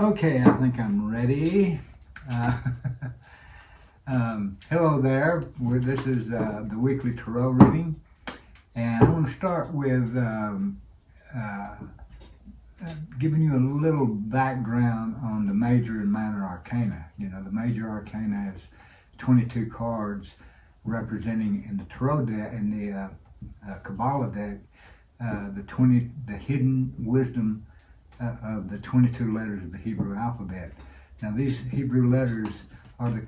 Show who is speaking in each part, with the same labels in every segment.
Speaker 1: Okay, I think I'm ready. Uh, Hello there. This is the weekly tarot reading, and I want to start with uh, giving you a little background on the major and minor arcana. You know, the major arcana is 22 cards representing in the tarot deck, in the Kabbalah deck, the hidden wisdom of the 22 letters of the Hebrew alphabet. Now, these Hebrew letters are a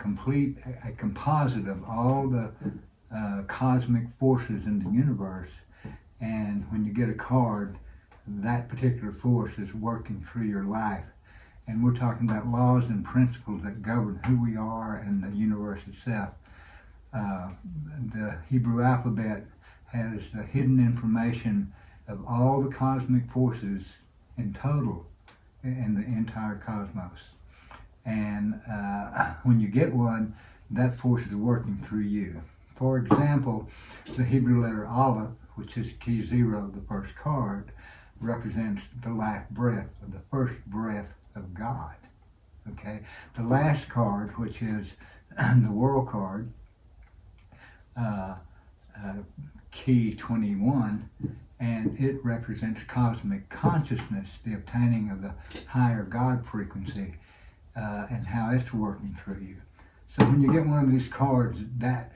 Speaker 1: composite of all the cosmic forces in the universe. And when you get a card, that particular force is working through your life. And we're talking about laws and principles that govern who we are and the universe itself. The Hebrew alphabet has the hidden information of all the cosmic forces in total in the entire cosmos. And when you get one, that force is working through you. For example, the Hebrew letter Aleph, which is key 0, the first card, represents the life breath, or the first breath of God. Okay? The last card, which is the world card, key 21, and it represents cosmic consciousness, the obtaining of the higher God frequency, and how it's working through you. So when you get one of these cards, that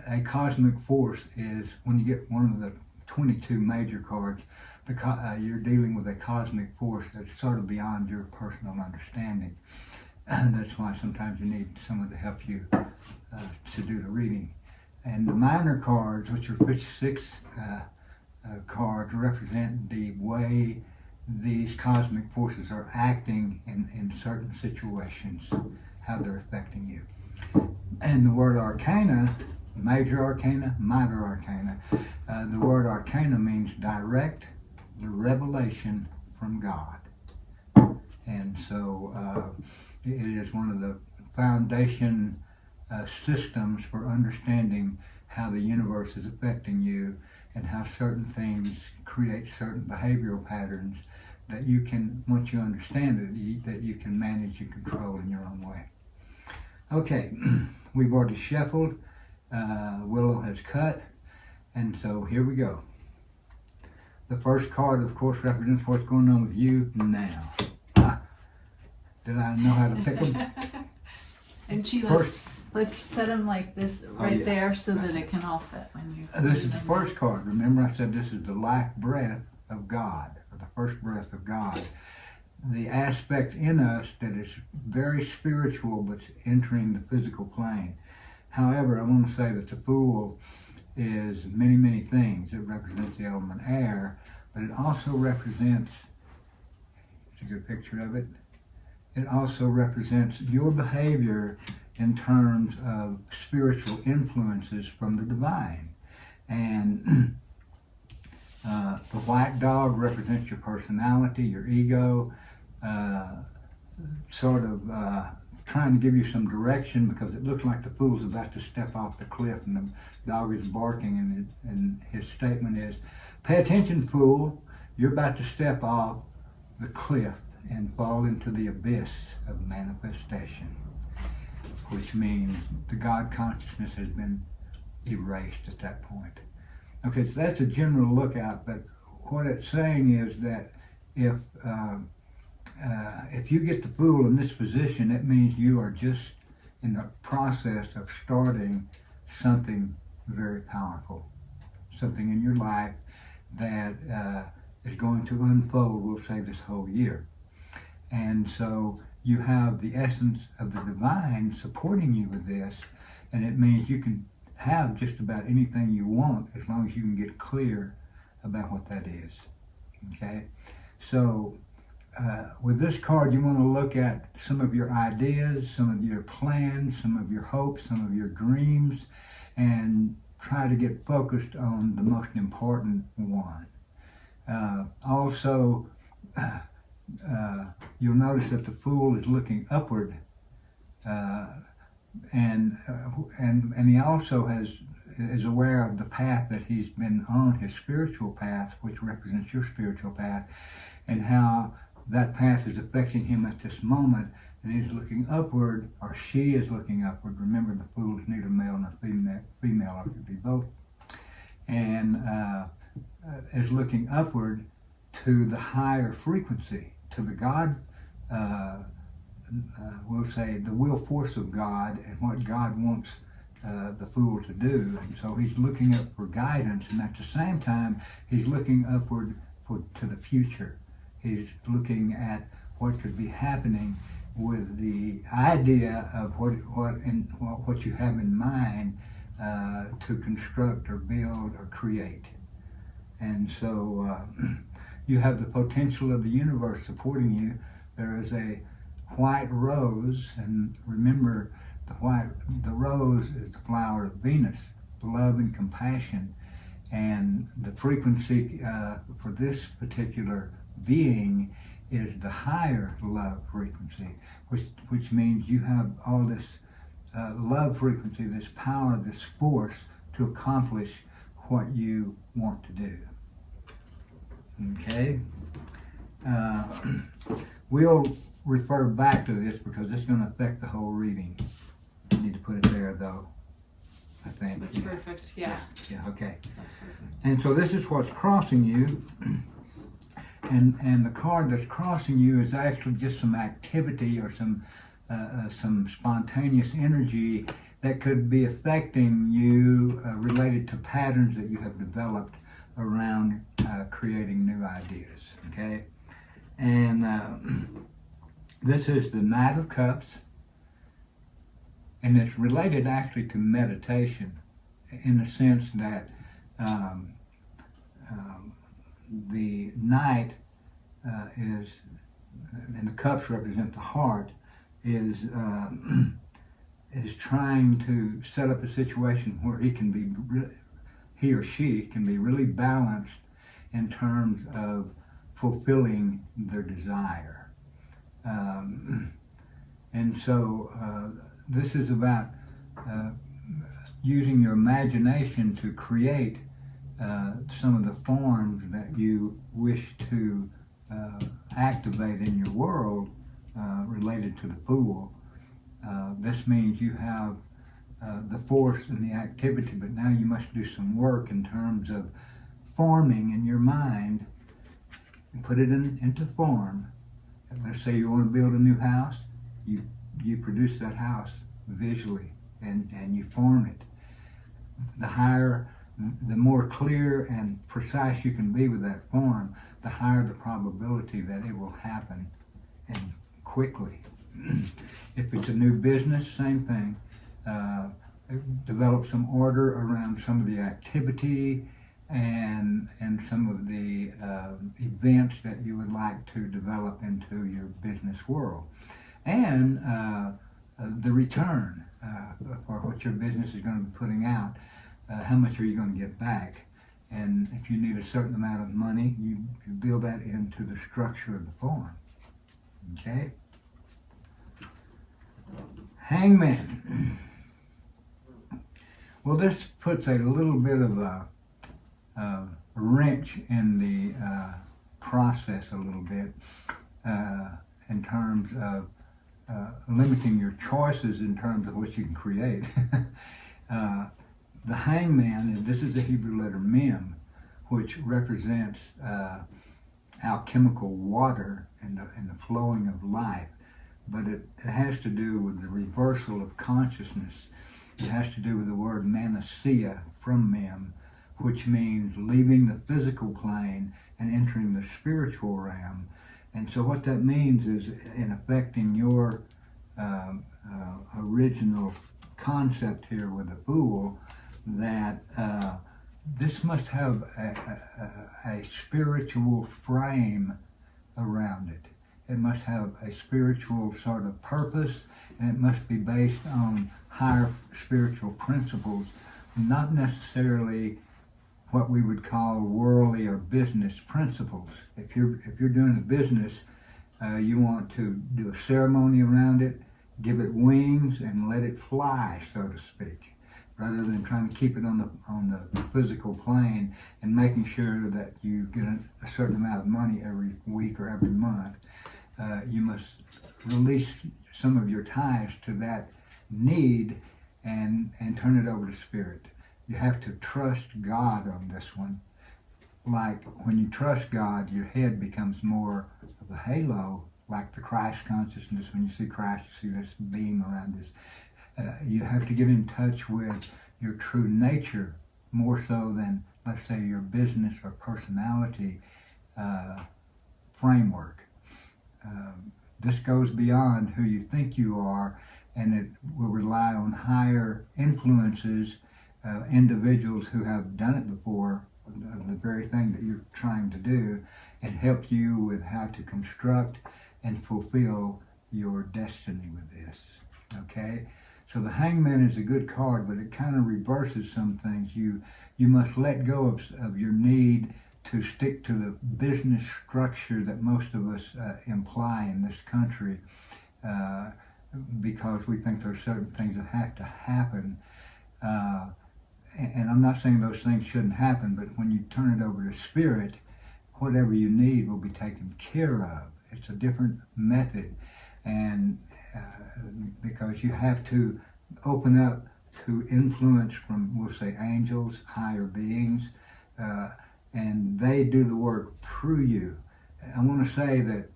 Speaker 1: a cosmic force is, when you get one of the 22 major cards, you're dealing with a cosmic force that's sort of beyond your personal understanding. That's why sometimes you need someone to help you to do the reading. And the minor cards, which are 56 cards, represent the way these cosmic forces are acting in certain situations, how they're affecting you. And the word arcana, major arcana, minor arcana, the word arcana means direct the revelation from God. And so it is one of the foundation systems for understanding how the universe is affecting you and how certain things create certain behavioral patterns that you can, once you understand it, that you can manage and control in your own way. Okay, we've already shuffled. Willow has cut, and so here we go. The first card, of course, represents what's going on with you now. Did I know how to pick them?
Speaker 2: And let's set them like this right there so that it can all fit when you.
Speaker 1: This is the first card. Remember, I said this is the life breath of God, or the first breath of God. The aspect in us that is very spiritual, but entering the physical plane. However, I want to say that the Fool is many, many things. It represents the element air, but it also represents, it's a good picture of it, it also represents your behavior in terms of spiritual influences from the divine. And the white dog represents your personality, your ego, sort of trying to give you some direction, because it looks like the Fool's about to step off the cliff and the dog is barking, and his statement is, "Pay attention, Fool, you're about to step off the cliff and fall into the abyss of manifestation," which means the God consciousness has been erased at that point. Okay, so that's a general lookout, but what it's saying is that if you get the Fool in this position, it means you are just in the process of starting something very powerful, something in your life that is going to unfold, we'll say, this whole year. And so you have the essence of the divine supporting you with this, and it means you can have just about anything you want as long as you can get clear about what that is. Okay? So with this card, you want to look at some of your ideas, some of your plans, some of your hopes, some of your dreams, and try to get focused on the most important one. Also, you'll notice that the Fool is looking upward, and he also is aware of the path that he's been on, his spiritual path, which represents your spiritual path, and how that path is affecting him at this moment, and he's looking upward, or she is looking upward. Remember, the fool is neither male nor female, or it could be both. And is looking upward to the higher frequency, to the God, we'll say the will force of God and what God wants the fool to do. And so he's looking up for guidance, and at the same time, he's looking upward to the future. He's looking at what could be happening with the idea of what you have in mind to construct or build or create. And so you have the potential of the universe supporting you. There is a white rose, and remember, the rose is the flower of Venus, love and compassion. And the frequency for this particular being is the higher love frequency, which means you have all this love frequency, this power, this force to accomplish what you want to do. Okay? We'll refer back to this because it's going to affect the whole reading. You need to put it there, though, I think.
Speaker 2: That's perfect, yeah.
Speaker 1: Yeah, okay.
Speaker 2: That's perfect.
Speaker 1: And so this is what's crossing you. And the card that's crossing you is actually just some activity or some spontaneous energy that could be affecting you related to patterns that you have developed around creating new ideas, okay? And this is the Knight of Cups, and it's related actually to meditation in the sense that the Knight is, and the cups represent the heart, is trying to set up a situation where he or she can be really balanced in terms of fulfilling their desire. And so this is about using your imagination to create some of the forms that you wish to activate in your world related to the Fool. This means you have the force and the activity, but now you must do some work in terms of forming in your mind and put it into form. Let's say you want to build a new house, you produce that house visually and you form it. The more clear and precise you can be with that form, the higher the probability that it will happen and quickly. If it's a new business, same thing. Develop some order around some of the activity and some of the events that you would like to develop into your business world. And the return for what your business is going to be putting out. How much are you going to get back? And if you need a certain amount of money, you build that into the structure of the form. Okay? Hangman. Well, this puts a little bit of a wrench in the process a little bit in terms of limiting your choices in terms of what you can create. The Hangman, this is the Hebrew letter Mem, which represents alchemical water and the flowing of life. But it has to do with the reversal of consciousness. It has to do with the word manasia from Mem, which means leaving the physical plane and entering the spiritual realm. And so what that means is, in affecting your original concept here with the Fool, that this must have a spiritual frame around it. It must have a spiritual sort of purpose, and it must be based on higher spiritual principles, not necessarily what we would call worldly or business principles. If you're doing a business, you want to do a ceremony around it, give it wings, and let it fly, so to speak. rather than trying to keep it on the physical plane and making sure that you get a certain amount of money every week or every month. You must release some of your ties to that need and turn it over to Spirit. You have to trust God on this one. Like when you trust God, your head becomes more of a halo, like the Christ consciousness. When you see Christ, you see this beam around this. You have to get in touch with your true nature more so than, let's say, your business or personality framework. This goes beyond who you think you are, and it will rely on higher influences, individuals who have done it before, the very thing that you're trying to do, and help you with how to construct and fulfill your destiny with this. Okay? So the Hangman is a good card, but it kind of reverses some things. You must let go of your need to stick to the business structure that most of us imply in this country, because we think there are certain things that have to happen. And I'm not saying those things shouldn't happen, but when you turn it over to Spirit, whatever you need will be taken care of. It's a different method, and because you have to open up to influence from, we'll say, angels, higher beings, and they do the work through you. I want to say that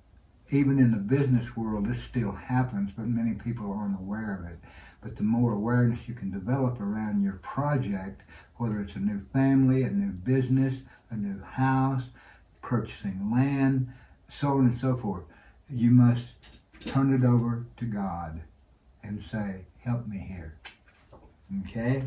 Speaker 1: even in the business world, this still happens, but many people aren't aware of it. But the more awareness you can develop around your project, whether it's a new family, a new business, a new house, purchasing land, so on and so forth, you must turn it over to God and say, help me here. Okay?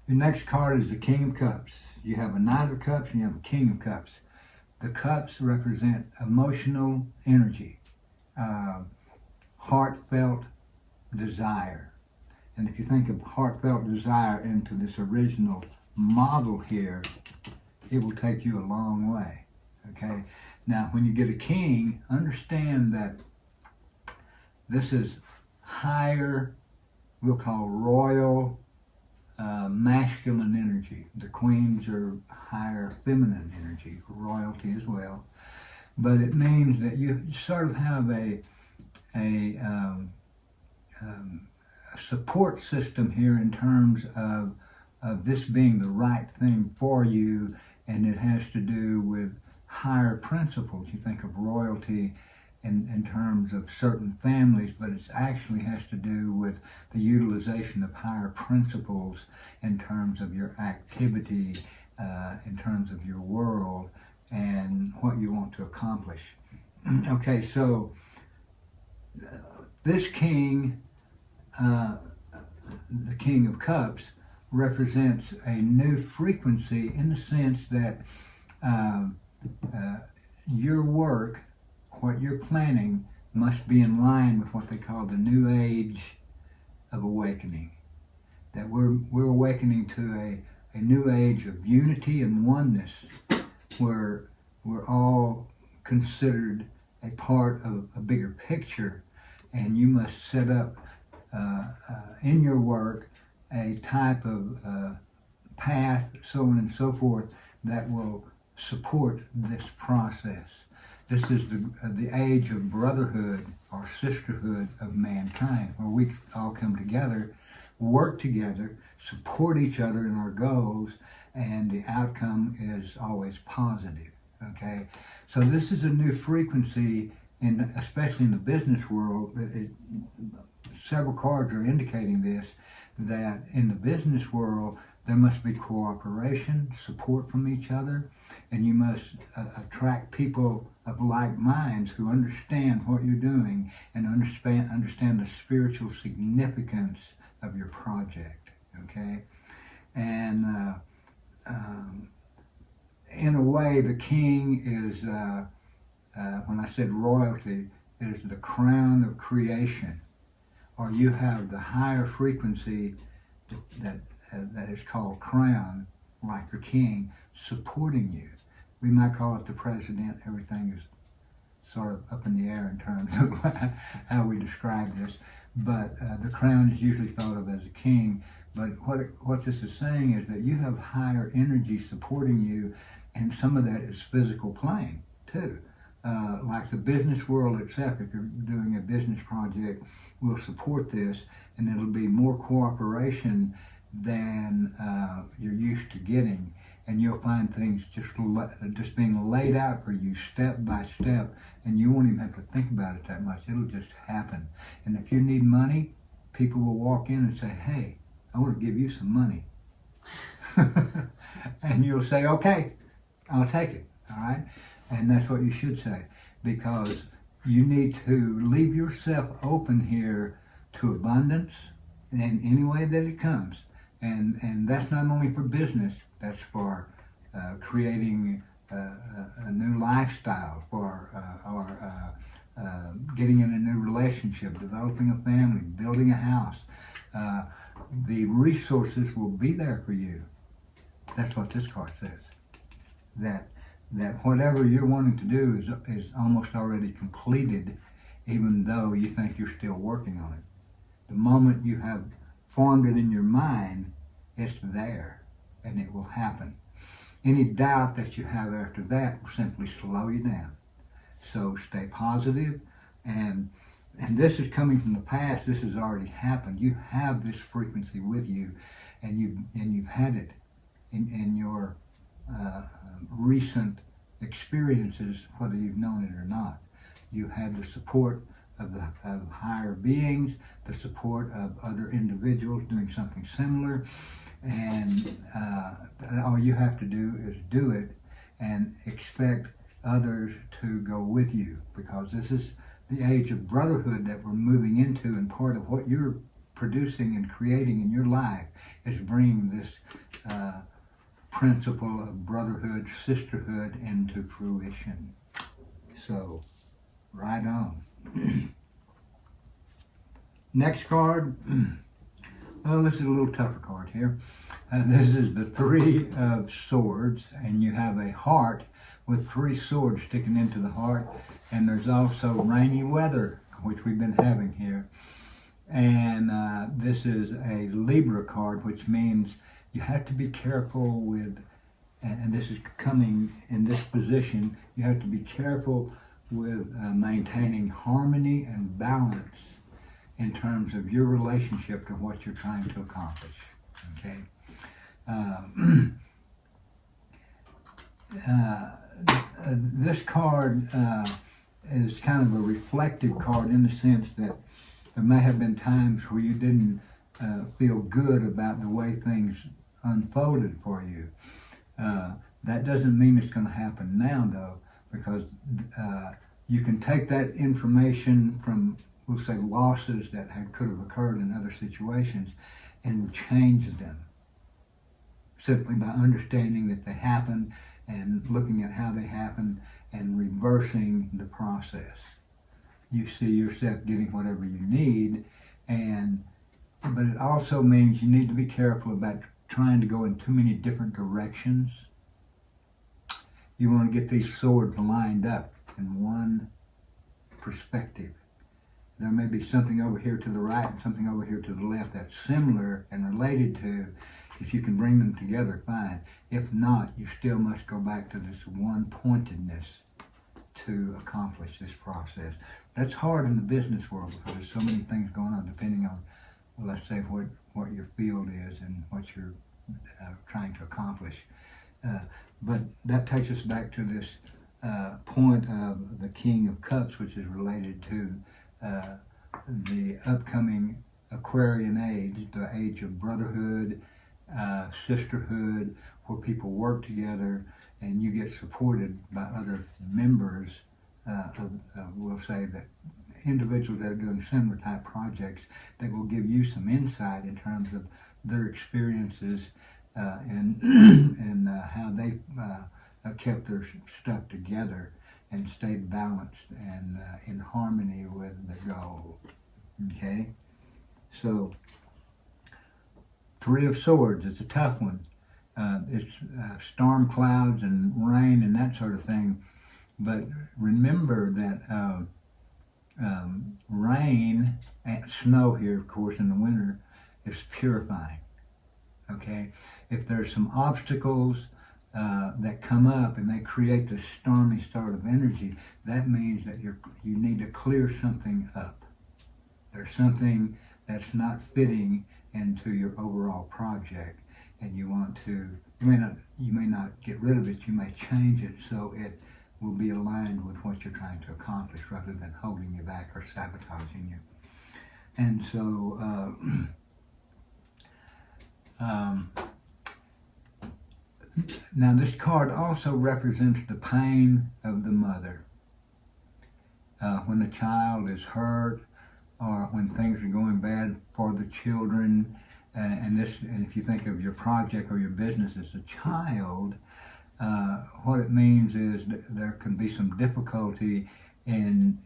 Speaker 1: Your next card is the King of Cups. You have a Knight of Cups and you have a King of Cups. The cups represent emotional energy, heartfelt desire. And if you think of heartfelt desire into this original model here, it will take you a long way. Okay? Now, when you get a king, understand that this is higher, we'll call royal, masculine energy. The queens are higher feminine energy, royalty as well. But it means that you sort of have a support system here in terms of this being the right thing for you, and it has to do with higher principles. You think of royalty in terms of certain families, but it actually has to do with the utilization of higher principles in terms of your activity, in terms of your world, and what you want to accomplish. Okay, so this king, the King of Cups, represents a new frequency in the sense that your work, what you're planning, must be in line with what they call the new age of awakening. That we're awakening to a new age of unity and oneness, where we're all considered a part of a bigger picture, and you must set up in your work a type of path, so on and so forth, that will support this process. This is the age of brotherhood or sisterhood of mankind, where we all come together, work together, support each other in our goals, and the outcome is always positive. Okay, so this is a new frequency, especially in the business world. Several cards are indicating this, that in the business world there must be cooperation, support from each other, and you must attract people of like minds who understand what you're doing and understand the spiritual significance of your project. Okay, and in a way, the king is, when I said royalty, is the crown of creation, or you have the higher frequency that is called crown, like the king, supporting you. We might call it the president. Everything is sort of up in the air in terms of how we describe this. But the crown is usually thought of as a king. But what this is saying is that you have higher energy supporting you, and some of that is physical plane too. Like the business world itself, if you're doing a business project, will support this, and it'll be more cooperation than you're used to getting. And you'll find things just being laid out for you step by step, and you won't even have to think about it that much. It'll just happen. And if you need money, people will walk in and say, hey, I want to give you some money. And you'll say, okay, I'll take it, all right? And that's what you should say, because you need to leave yourself open here to abundance in any way that it comes. And that's not only for business, that's for creating a new lifestyle, for getting in a new relationship, developing a family, building a house. The resources will be there for you. That's what this card says. That whatever you're wanting to do is almost already completed, even though you think you're still working on it. The moment you have formed it in your mind, it's there, and it will happen. Any doubt that you have after that will simply slow you down. So stay positive, and this is coming from the past. This has already happened. You have this frequency with you, and you've had it in your recent experiences, whether you've known it or not. You had the support of higher beings, the support of other individuals doing something similar, and all you have to do is do it and expect others to go with you, because this is the age of brotherhood that we're moving into, and part of what you're producing and creating in your life is bringing this principle of brotherhood, sisterhood into fruition. So, right on. Next card. Well, this is a little tougher card here. This is the Three of Swords, and you have a heart with three swords sticking into the heart, and there's also rainy weather, which we've been having here. And this is a Libra card, which means you have to be careful with, and this is coming in this position, you have to be careful with maintaining harmony and balance in terms of your relationship to what you're trying to accomplish. Okay? This card is kind of a reflective card, in the sense that there may have been times where you didn't feel good about the way things unfolded for you. That doesn't mean it's going to happen now, though, because you can take that information from, we'll say, losses that could have occurred in other situations, and change them simply by understanding that they happened and looking at how they happened and reversing the process. You see yourself getting whatever you need, but it also means you need to be careful about trying to go in too many different directions. You want to get these swords lined up in one perspective. There may be something over here to the right and something over here to the left that's similar and related to. If you can bring them together, fine. If not, you still must go back to this one-pointedness to accomplish this process. That's hard in the business world, because there's so many things going on depending on, well, let's say, what your field is and what you're trying to accomplish. But that takes us back to this point of the King of Cups, which is related to the upcoming Aquarian age, the age of brotherhood, sisterhood, where people work together and you get supported by other members we'll say, that individuals that are doing similar type projects that will give you some insight in terms of their experiences and how they kept their stuff together and stayed balanced and in harmony with the goal. Okay? So, Three of Swords, it's a tough one. It's storm clouds and rain and that sort of thing. But remember that rain and snow here, of course, in the winter, is purifying. Okay, if there's some obstacles that come up and they create this stormy sort of energy, that means that you need to clear something up. There's something that's not fitting into your overall project, and you want to. You may not get rid of it. You may change it so it will be aligned with what you're trying to accomplish, rather than holding you back or sabotaging you. And so. Now this card also represents the pain of the mother. When the child is hurt, or when things are going bad for the children, and if you think of your project or your business as a child, what it means is that there can be some difficulty in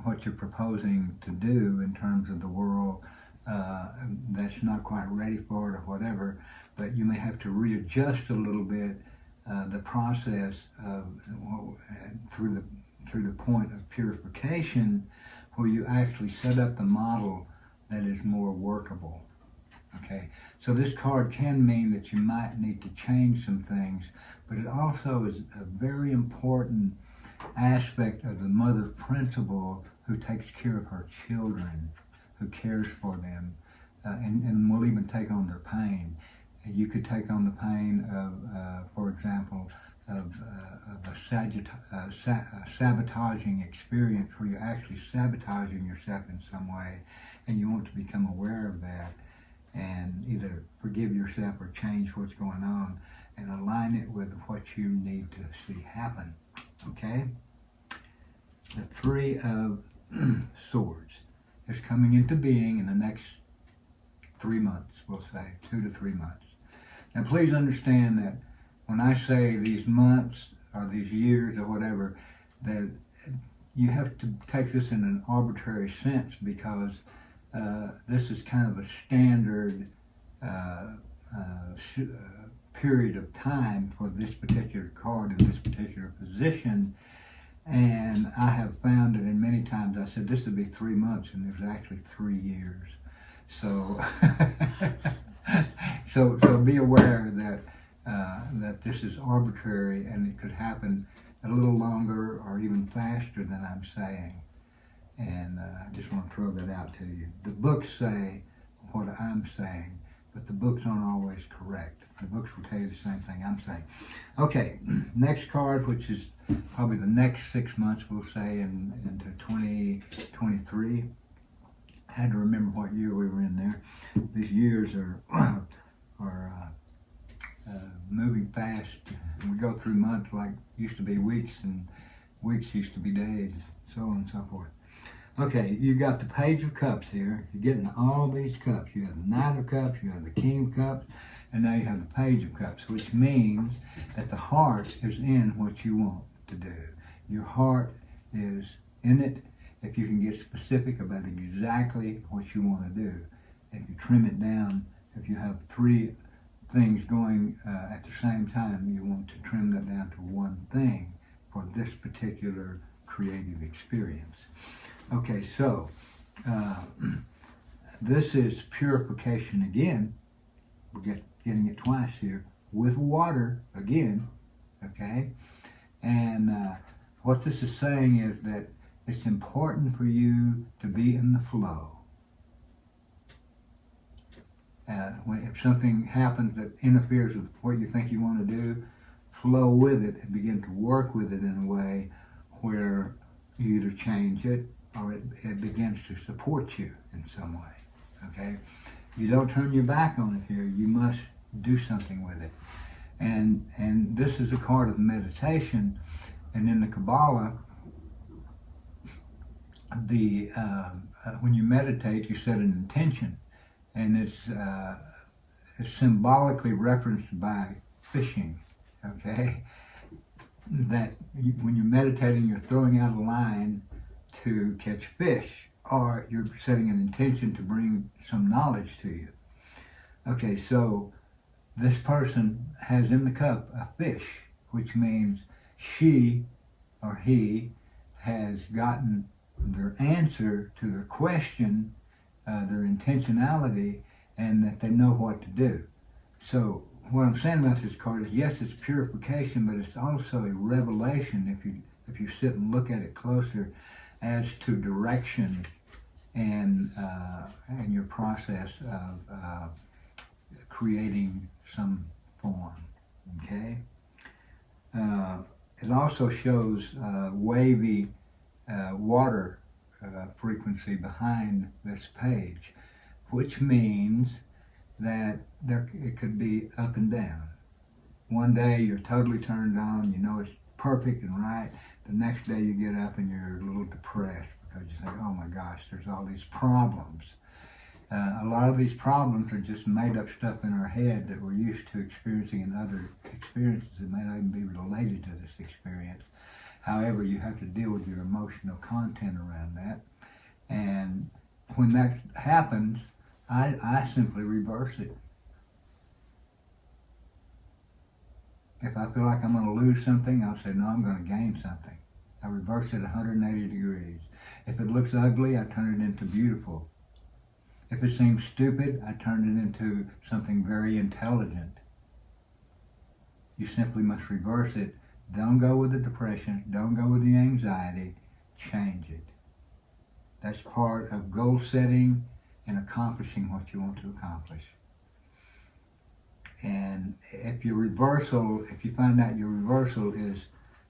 Speaker 1: what you're proposing to do in terms of the world that's not quite ready for it or whatever, but you may have to readjust a little bit the process of through the point of purification, where you actually set up the model that is more workable. Okay, so this card can mean that you might need to change some things, but it also is a very important aspect of the mother principle, who takes care of her children, who cares for them, and will even take on their pain. You could take on the pain of, for example, of a sabotaging experience, where you're actually sabotaging yourself in some way, and you want to become aware of that and either forgive yourself or change what's going on and align it with what you need to see happen. Okay? The Three of Swords is coming into being in the next 3 months, we'll say, 2 to 3 months. Now please understand that when I say these months or these years or whatever, that you have to take this in an arbitrary sense, because this is kind of a standard period of time for this particular card in this particular position. And I have found that in many times I said this would be 3 months, and there's actually 3 years. So, so be aware that that this is arbitrary, and it could happen a little longer or even faster than I'm saying. And I just want to throw that out to you. The books say what I'm saying, but the books aren't always correct. The books will tell you the same thing I'm saying. Okay, next card, which is probably the next 6 months, we'll say, into 2023. I had to remember what year we were in there. These years are moving fast. We go through months like used to be weeks, and weeks used to be days, so on and so forth. Okay, you got the Page of Cups here. You're getting all these cups. You have the Knight of Cups, you have the King of Cups, and now you have the Page of Cups, which means that the heart is in what you want to do. Your heart is in it. If you can get specific about exactly what you want to do, if you trim it down, if you have 3 things going at the same time, you want to trim that down to one thing for this particular creative experience. Okay, so this is purification again. We're getting it twice here, with water again, okay? And what this is saying is that it's important for you to be in the flow. If something happens that interferes with what you think you want to do, flow with it and begin to work with it in a way where you either change it or it begins to support you in some way, okay? You don't turn your back on it here. You must do something with it. And this is a card of meditation. And in the Kabbalah, when you meditate, you set an intention. And it's symbolically referenced by fishing, okay? That when you're meditating, you're throwing out a line to catch fish, or you're setting an intention to bring some knowledge to you. Okay, so this person has in the cup a fish, which means she or he has gotten their answer to their question, their intentionality, and that they know what to do. So what I'm saying about this card is, yes, it's purification, but it's also a revelation if you sit and look at it closer as to direction and your process of creating some form. Okay. It also shows wavy water frequency behind this page, which means that it could be up and down. One day you're totally turned on, you know it's perfect and right. The next day you get up and you're a little depressed because you think, oh my gosh, there's all these problems. A lot of these problems are just made up stuff in our head that we're used to experiencing in other experiences that may not even be related to this experience. However, you have to deal with your emotional content around that. And when that happens, I simply reverse it. If I feel like I'm going to lose something, I'll say, no, I'm going to gain something. I reverse it 180 degrees. If it looks ugly, I turn it into beautiful. If it seems stupid, I turn it into something very intelligent. You simply must reverse it. Don't go with the depression. Don't go with the anxiety. Change it. That's part of goal setting and accomplishing what you want to accomplish. And if you find out your reversal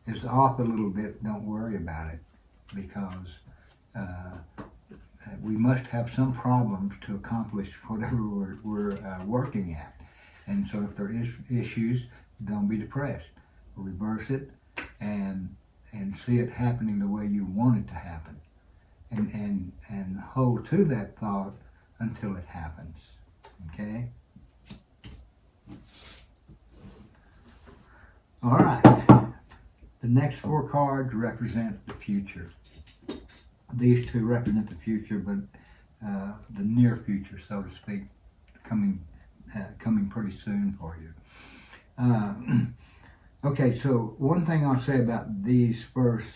Speaker 1: is off a little bit, don't worry about it, because we must have some problems to accomplish whatever we're working at. And so if there is issues, don't be depressed. Reverse it and see it happening the way you want it to happen. And hold to that thought until it happens. Okay? All right. The next 4 cards represent the future. These 2 represent the future, but the near future, so to speak, coming pretty soon for you. Okay, so one thing I'll say about these first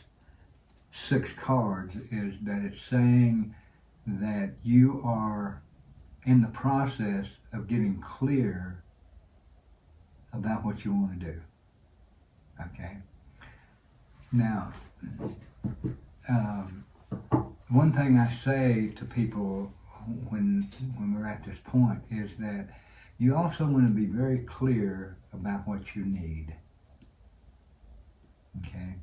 Speaker 1: 6 cards is that it's saying that you are in the process of getting clear about what you want to do. Okay. Now, one thing I say to people when we're at this point is that you also want to be very clear about what you need. Okay?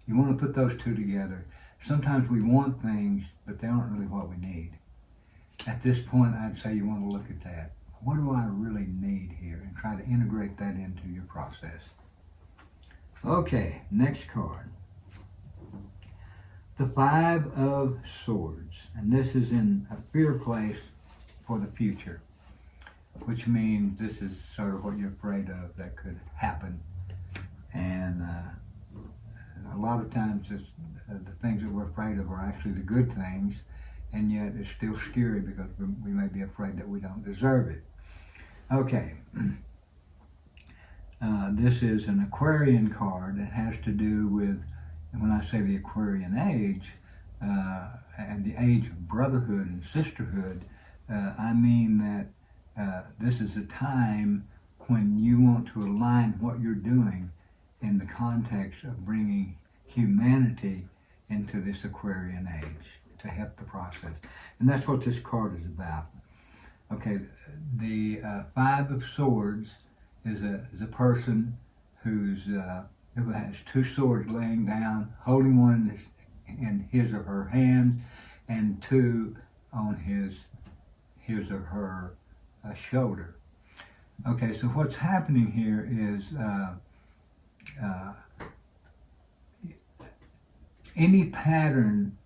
Speaker 1: You want to put those 2 together. Sometimes we want things, but they aren't really what we need. At this point, I'd say you want to look at that. What do I really need here? And try to integrate that into your process. Okay, next card. The 5 of Swords. And this is in a fear place for the future, which means this is sort of what you're afraid of that could happen. And a lot of times the things that we're afraid of are actually the good things, and yet it's still scary because we may be afraid that we don't deserve it. Okay. This is an Aquarian card that has to do with, when I say the Aquarian age, and the age of brotherhood and sisterhood, I mean that this is a time when you want to align what you're doing in the context of bringing humanity into this Aquarian age to help the process. And that's what this card is about. Okay, the 5 of Swords is a person who has 2 swords laying down, holding one in his or her hand, and 2 on his or her shoulder. Okay, so what's happening here is any pattern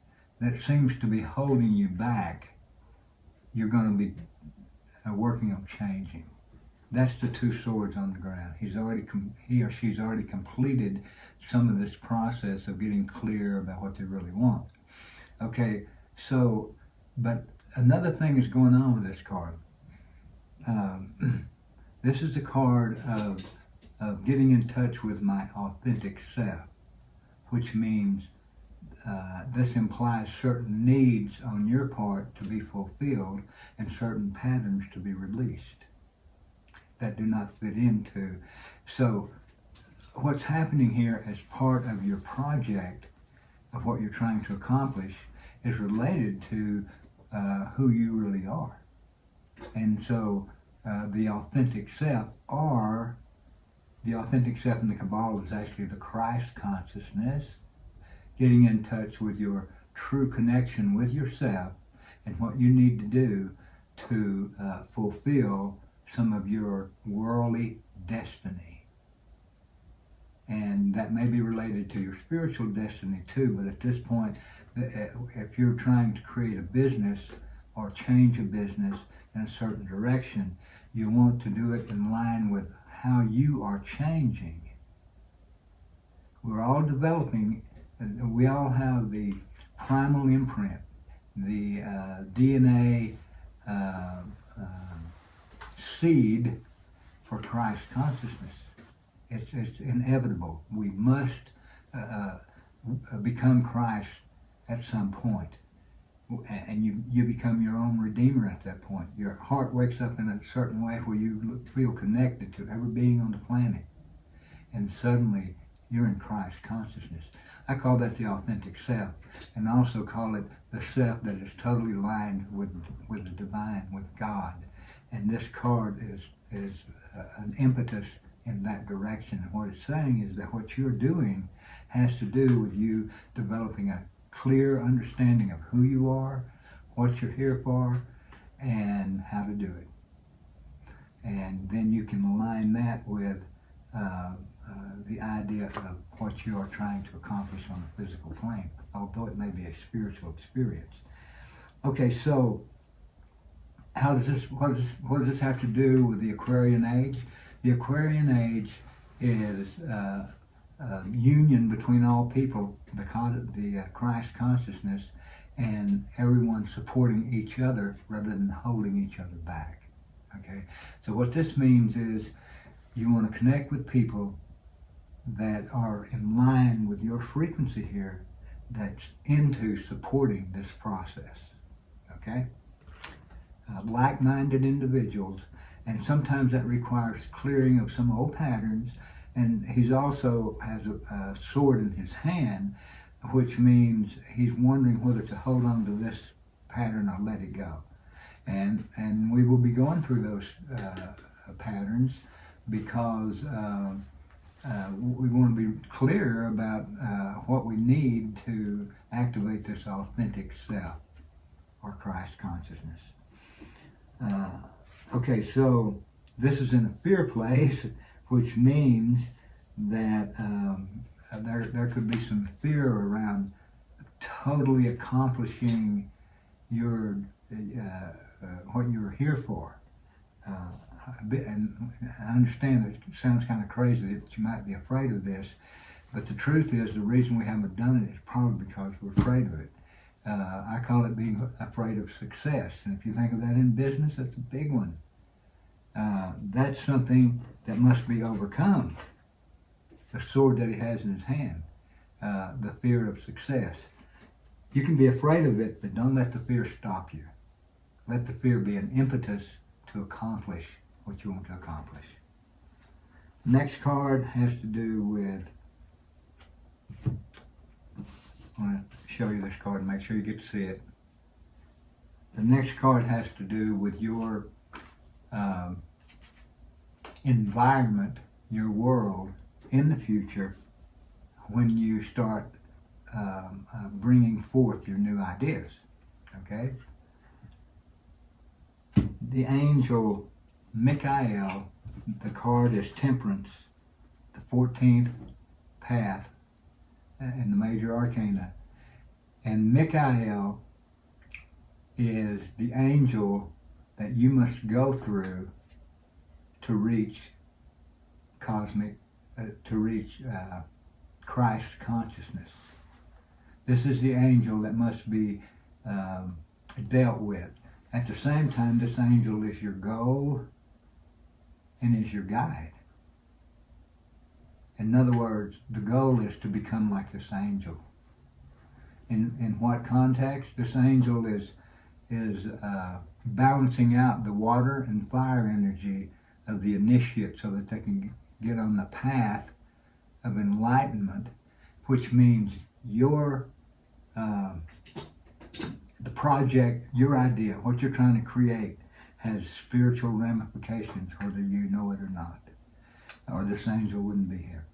Speaker 1: that seems to be holding you back, you're going to be working on changing. That's the 2 swords on the ground. He or she's already completed some of this process of getting clear about what they really want. Okay, so, but another thing is going on with this card. This is the card of getting in touch with my authentic self, which means this implies certain needs on your part to be fulfilled and certain patterns to be released that do not fit into. So what's happening here as part of your project of what you're trying to accomplish is related to who you really are. And so the authentic self in the Kabbalah is actually the Christ consciousness, getting in touch with your true connection with yourself and what you need to do to fulfill some of your worldly destiny. And that may be related to your spiritual destiny too, but at this point, if you're trying to create a business or change a business in a certain direction, you want to do it in line with how you are changing. We're all developing, we all have the primal imprint, the DNA seed for Christ consciousness. It's inevitable. We must become Christ at some point. And you become your own redeemer at that point. Your heart wakes up in a certain way where you feel connected to every being on the planet. And suddenly you're in Christ consciousness. I call that the authentic self, and I also call it the self that is totally aligned with the divine, with God. And this card is an impetus in that direction. And what it's saying is that what you're doing has to do with you developing a clear understanding of who you are, what you're here for, and how to do it. And then you can align that with the idea of what you are trying to accomplish on a physical plane, although it may be a spiritual experience. Okay, so what does this have to do with the Aquarian age? The Aquarian age is union between all people, the Christ consciousness, and everyone supporting each other rather than holding each other back. Okay, so what this means is you want to connect with people that are in line with your frequency here, that's into supporting this process. Okay, like-minded individuals, and sometimes that requires clearing of some old patterns. And he also has a sword in his hand, which means he's wondering whether to hold on to this pattern or let it go. And we will be going through those patterns because we want to be clear about what we need to activate this authentic self or Christ consciousness. Okay, so this is in a fear place, which means that there could be some fear around totally accomplishing your what you're here for. And I understand that it sounds kind of crazy that you might be afraid of this, but the truth is the reason we haven't done it is probably because we're afraid of it. I call it being afraid of success, and if you think of that in business, that's a big one. That's something that must be overcome. The sword that he has in his hand, the fear of success. You can be afraid of it, but don't let the fear stop you. Let the fear be an impetus to accomplish what you want to accomplish. Next card has to do with, I want to show you this card and make sure you get to see it. The next card has to do with your environment, your world in the future when you start bringing forth your new ideas. Okay? The angel Michael, the card is Temperance, the 14th path in the major arcana. And Michael is the angel that you must go through to reach Christ consciousness. This is the angel that must be dealt with. At the same time, this angel is your goal and is your guide. In other words, the goal is to become like this angel. In what context? This angel is balancing out the water and fire energy of the initiate so that they can get on the path of enlightenment, which means your the project, your idea, what you're trying to create has spiritual ramifications whether you know it or not, or this angel wouldn't be here.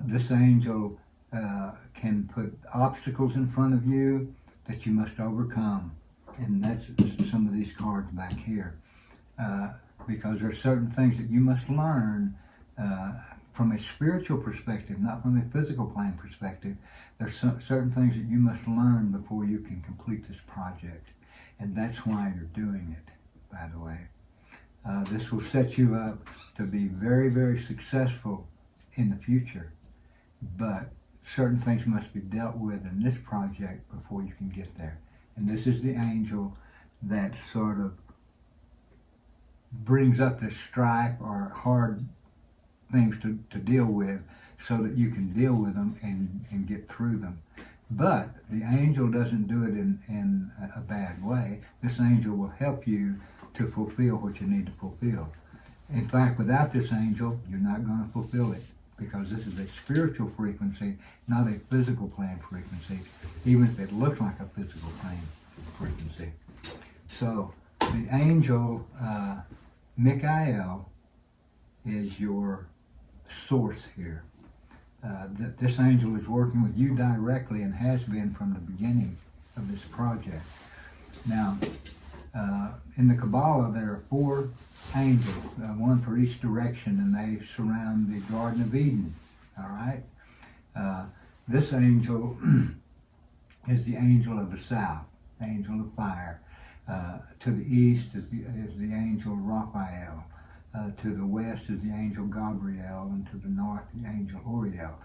Speaker 1: This angel can put obstacles in front of you that you must overcome, and that's some of these cards back here, because there are certain things that you must learn from a spiritual perspective, not from a physical plane perspective. There's certain things that you must learn before you can complete this project, and that's why you're doing it, by the way. This will set you up to be very, very successful in the future, but certain things must be dealt with in this project before you can get there. And this is the angel that sort of brings up the strife or hard things to deal with so that you can deal with them and get through them. But the angel doesn't do it in a bad way. This angel will help you to fulfill what you need to fulfill. In fact, without this angel, you're not going to fulfill it, because this is a spiritual frequency, not a physical plane frequency, even if it looks like a physical plane frequency. So the angel Michael is your source here. This angel is working with you directly and has been from the beginning of this project. Now, in the Kabbalah, there are 4 angels, one for each direction, and they surround the Garden of Eden. All right? This angel is the angel of the south, angel of fire. To the east is the angel Raphael. To the west is the angel Gabriel, and to the north the angel Uriel.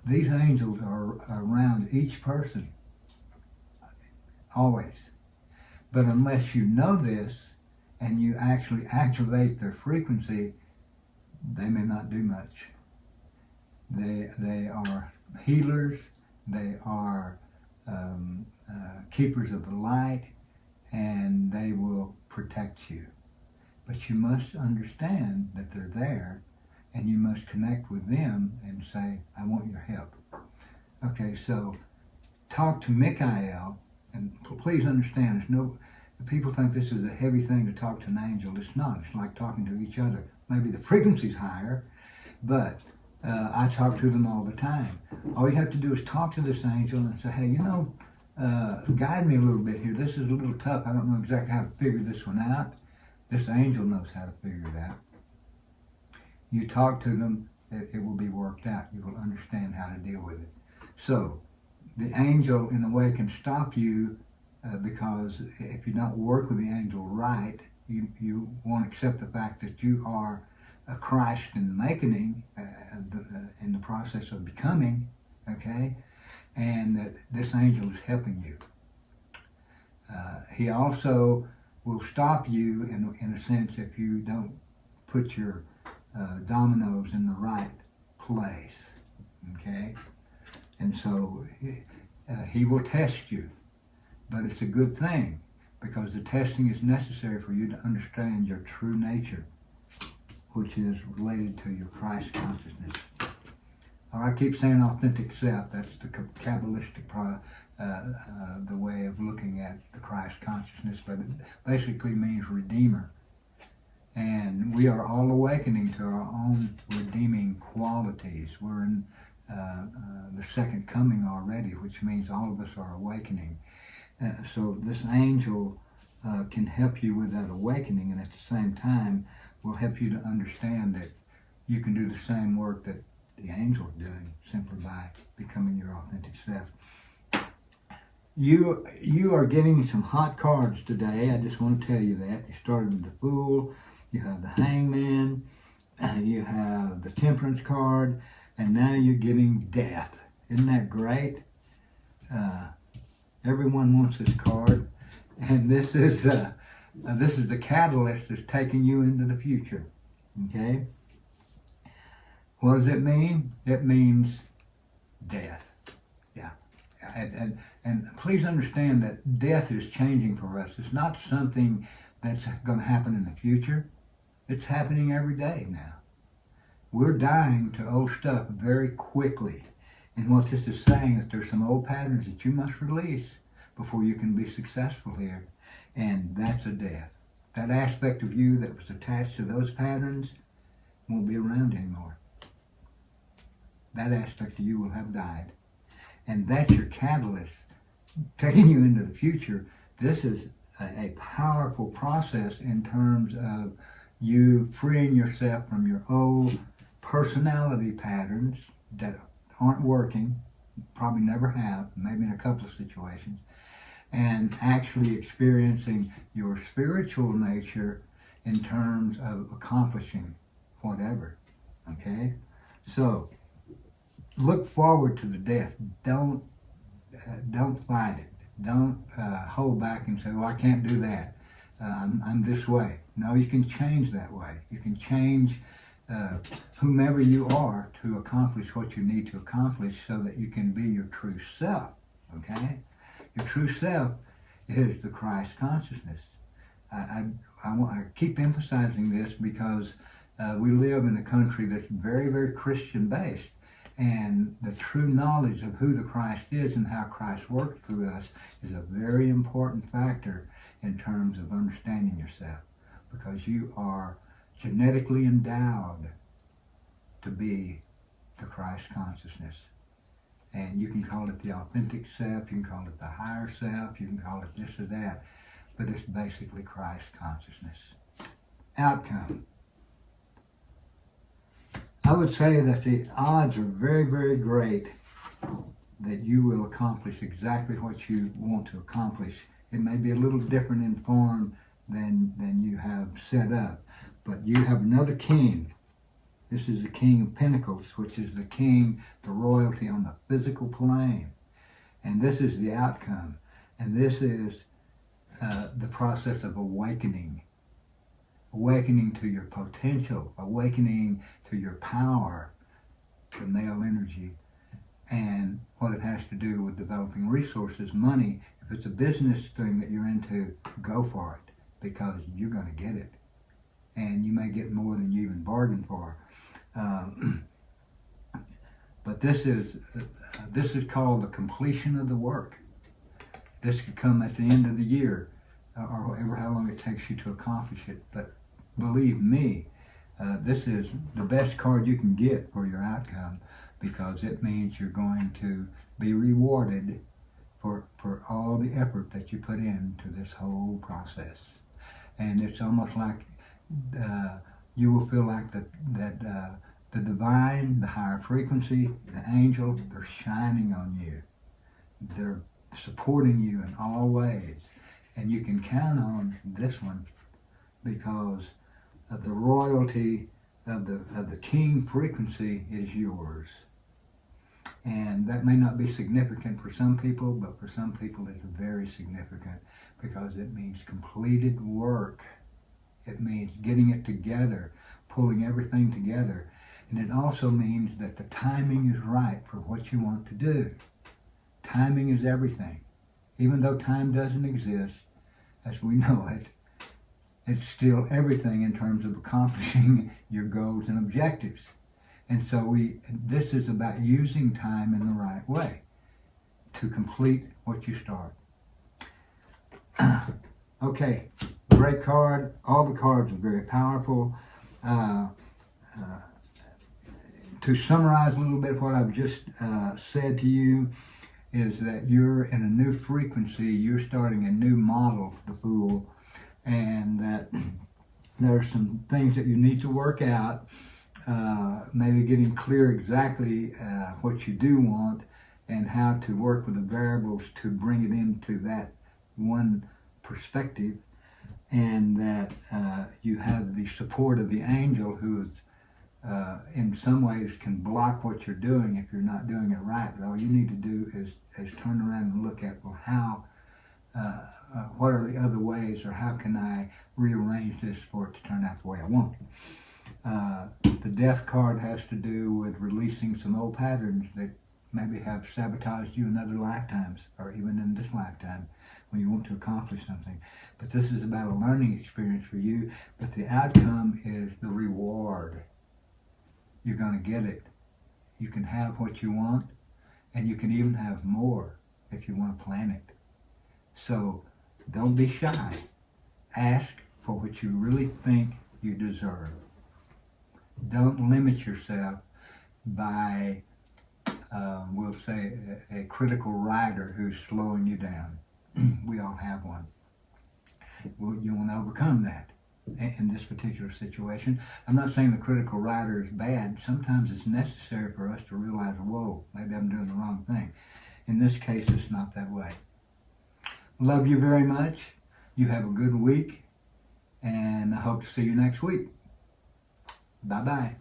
Speaker 1: These angels are around each person, always. But unless you know this and you actually activate their frequency, they may not do much. They are healers, they are keepers of the light, and they will protect you. But you must understand that they're there, and you must connect with them and say, I want your help. Okay, so talk to Michael, and please understand, people think this is a heavy thing to talk to an angel. It's not. It's like talking to each other. Maybe the frequency's higher, but I talk to them all the time. All you have to do is talk to this angel and say, hey, guide me a little bit here. This is a little tough. I don't know exactly how to figure this one out. This angel knows how to figure it out. You talk to them, it will be worked out. You will understand how to deal with it. So, the angel, in a way, can stop you because if you don't work with the angel right, you won't accept the fact that you are a Christ in the making, in the process of becoming, okay? And that this angel is helping you. He also will stop you in a sense if you don't put your dominoes in the right place, okay? And so he will test you, but it's a good thing because the testing is necessary for you to understand your true nature, which is related to your Christ consciousness. Or I keep saying authentic self. That's the Kabbalistic the way of looking at the Christ consciousness, but it basically means redeemer. And we are all awakening to our own redeeming qualities. We're in the second coming already, which means all of us are awakening. So this angel can help you with that awakening, and at the same time will help you to understand that you can do the same work that the angel is doing simply by becoming your authentic self. You are getting some hot cards today. I just want to tell you that. You started with the Fool, you have the Hangman, you have the Temperance card, and now you're getting Death. Isn't that great? Everyone wants this card, and this is the catalyst that's taking you into the future. Okay? What does it mean? It means death. Yeah. And please understand that death is changing for us. It's not something that's going to happen in the future. It's happening every day now. We're dying to old stuff very quickly. And what this is saying is there's some old patterns that you must release before you can be successful here. And that's a death. That aspect of you that was attached to those patterns won't be around anymore. That aspect of you will have died. And that's your catalyst taking you into the future. This is a powerful process in terms of you freeing yourself from your old personality patterns that aren't working, probably never have, maybe in a couple of situations, and actually experiencing your spiritual nature in terms of accomplishing whatever. Okay? So, look forward to the death. Don't fight it. Don't hold back and say, well, I can't do that. I'm this way. No, you can change that way. You can change whomever you are to accomplish what you need to accomplish so that you can be your true self. Okay? Your true self is the Christ consciousness. I keep emphasizing this because we live in a country that's very, very Christian based. And the true knowledge of who the Christ is and how Christ worked through us is a very important factor in terms of understanding yourself, because you are genetically endowed to be the Christ consciousness. And you can call it the authentic self, you can call it the higher self, you can call it this or that, but it's basically Christ consciousness. Outcome. I would say that the odds are very, very great that you will accomplish exactly what you want to accomplish. It may be a little different in form than you have set up, but you have another king. This is the King of Pentacles, which is the king, the royalty on the physical plane. And this is the outcome. And this is the process of awakening. Awakening to your potential, awakening to your power, the male energy, and what it has to do with developing resources, money. If it's a business thing that you're into, go for it, because you're going to get it. And you may get more than you even bargained for. But this is called the completion of the work. This could come at the end of the year, or however how long it takes you to accomplish it. But believe me, this is the best card you can get for your outcome, because it means you're going to be rewarded for all the effort that you put into this whole process. And it's almost like you will feel like that the divine, the higher frequency, the angel, they're shining on you. They're supporting you in all ways. And you can count on this one, because the royalty of the king frequency is yours. And that may not be significant for some people, but for some people it's very significant, because it means completed work. It means getting it together, pulling everything together. And it also means that the timing is right for what you want to do. Timing is everything. Even though time doesn't exist, as we know it, it's still everything in terms of accomplishing your goals and objectives. And so this is about using time in the right way to complete what you start. Okay, great card. All the cards are very powerful. To summarize a little bit what I've just said to you, is that you're in a new frequency, you're starting a new model, the Fool, and that there's some things that you need to work out, maybe getting clear exactly what you do want and how to work with the variables to bring it into that one perspective, and that you have the support of the angel who is in some ways can block what you're doing if you're not doing it right. But all you need to do is turn around and look at, well, how, what are the other ways, or how can I rearrange this for it to turn out the way I want? The death card has to do with releasing some old patterns that maybe have sabotaged you in other lifetimes, or even in this lifetime when you want to accomplish something. But this is about a learning experience for you, but the outcome is the reward. You're going to get it. You can have what you want, and you can even have more if you want to plan it. So don't be shy. Ask for what you really think you deserve. Don't limit yourself by, we'll say, a critical writer who's slowing you down. We all have one. Well, you want to overcome that in this particular situation. I'm not saying the critical writer is bad. Sometimes it's necessary for us to realize, whoa, maybe I'm doing the wrong thing. In this case, it's not that way. Love you very much. You have a good week, and I hope to see you next week. Bye-bye.